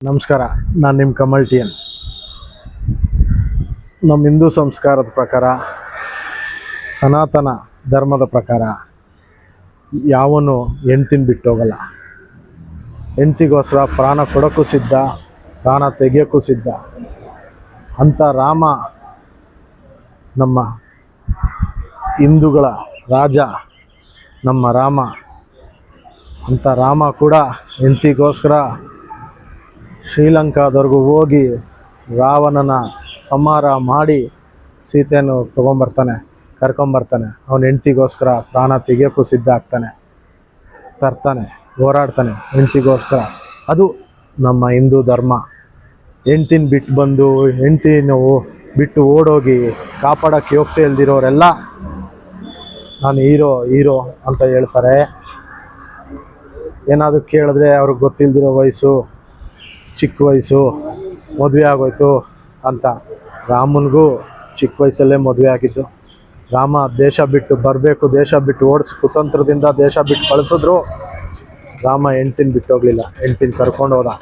ನಮಸ್ಕಾರ. ನಾನು ನಿಮ್ಮ ಕಮಲ್ ಟಿ ಎನ್. ನಮ್ಮ ಹಿಂದೂ ಸಂಸ್ಕಾರದ ಪ್ರಕಾರ, ಸನಾತನ ಧರ್ಮದ ಪ್ರಕಾರ ಯಾವನು ಹೆಂಡ್ತಿನ ಬಿಟ್ಟೋಗಲ್ಲ. ಹೆಂಡ್ತಿಗೋಸ್ಕರ ಪ್ರಾಣ ಕೊಡೋಕ್ಕೂ ಸಿದ್ಧ, ಪ್ರಾಣ ತೆಗಿಯೋಕ್ಕೂ ಸಿದ್ಧ. ಅಂಥ ರಾಮ ನಮ್ಮ ಹಿಂದೂಗಳ ರಾಜ, ನಮ್ಮ ರಾಮ. ಅಂಥ ರಾಮ ಕೂಡ ಹೆಂಡ್ತಿಗೋಸ್ಕರ ಶ್ರೀಲಂಕಾದವರೆಗೂ ಹೋಗಿ ರಾವಣನ ಸಂಹಾರ ಮಾಡಿ ಸೀತೆಯನ್ನು ಕರ್ಕೊಂಬರ್ತಾನೆ. ಅವನ ಹೆಂಡ್ತಿಗೋಸ್ಕರ ಪ್ರಾಣ ತೆಗಿಯೋಕ್ಕೂ ಸಿದ್ಧ ಆಗ್ತಾನೆ, ತರ್ತಾನೆ, ಹೋರಾಡ್ತಾನೆ ಹೆಂಡ್ತಿಗೋಸ್ಕರ. ಅದು ನಮ್ಮ ಹಿಂದೂ ಧರ್ಮ. ಹೆಂಡ್ತಿನ ಬಿಟ್ಟು ಓಡೋಗಿ ಕಾಪಾಡೋಕ್ಕೆ ಹೋಗ್ತಾ ಇಲ್ದಿರೋರೆಲ್ಲ ನಾನು ಹೀರೋ ಅಂತ ಹೇಳ್ತಾರೆ. ಏನಾದರೂ ಕೇಳಿದ್ರೆ ಅವ್ರಿಗೆ ಗೊತ್ತಿಲ್ದಿರೋ ವಯಸ್ಸು, ಚಿಕ್ಕ ವಯಸ್ಸು, ಮದುವೆ ಆಗೋಯ್ತು ಅಂತ. ರಾಮನಿಗೂ ಚಿಕ್ಕ ವಯಸ್ಸಲ್ಲೇ ಮದುವೆ ಆಗಿದ್ದು. ರಾಮ ದೇಶ ಬಿಟ್ಟು ಬರಬೇಕು, ದೇಶ ಬಿಟ್ಟು ಕುತಂತ್ರದಿಂದ ದೇಶ ಬಿಟ್ಟು ಕಳಿಸಿದ್ರು. ರಾಮ ಹೆಂಡ್ತಿನ ಬಿಟ್ಟೋಗ್ಲಿಲ್ಲ, ಹೆಂಡ್ತಿನ ಕರ್ಕೊಂಡು ಹೋದ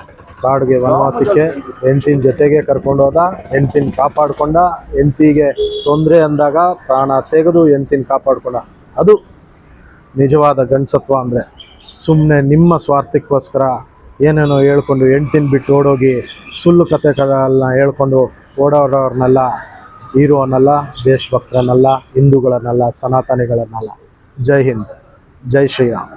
ಕಾಡಿಗೆ, ವನವಾಸಕ್ಕೆ. ಹೆಂಡ್ತಿನ ಜೊತೆಗೆ ಕರ್ಕೊಂಡು ಹೋದ, ಹೆಂಡ್ತಿನ ಕಾಪಾಡ್ಕೊಂಡ. ಹೆಂಡ್ತಿಗೆ ತೊಂದರೆ ಅಂದಾಗ ಪ್ರಾಣ ತೆಗೆದು ಹೆಂಡ್ತಿನ ಕಾಪಾಡ್ಕೊಂಡ. ಅದು ನಿಜವಾದ ಗಂಡಸತ್ವ ಅಂದರೆ. ಸುಮ್ಮನೆ ನಿಮ್ಮ ಸ್ವಾರ್ಥಕ್ಕೋಸ್ಕರ ಏನೇನೋ ಹೇಳ್ಕೊಂಡು ಹೆಂಡ್ತಿನ ಬಿಟ್ಟು ಓಡೋಗಿ ಸುಳ್ಳು ಕಥೆಗಳನ್ನ ಹೇಳ್ಕೊಂಡು ಓಡೋರವ್ರನ್ನೆಲ್ಲ ಹೀರೋ ಅನ್ನಲ್ಲ, ದೇಶಭಕ್ತರನ್ನಲ್ಲ, ಹಿಂದೂಗಳನ್ನಲ್ಲ, ಸನಾತನಿಗಳನ್ನಲ್ಲ. ಜೈ ಹಿಂದ್, ಜೈ ಶ್ರೀರಾಮ್.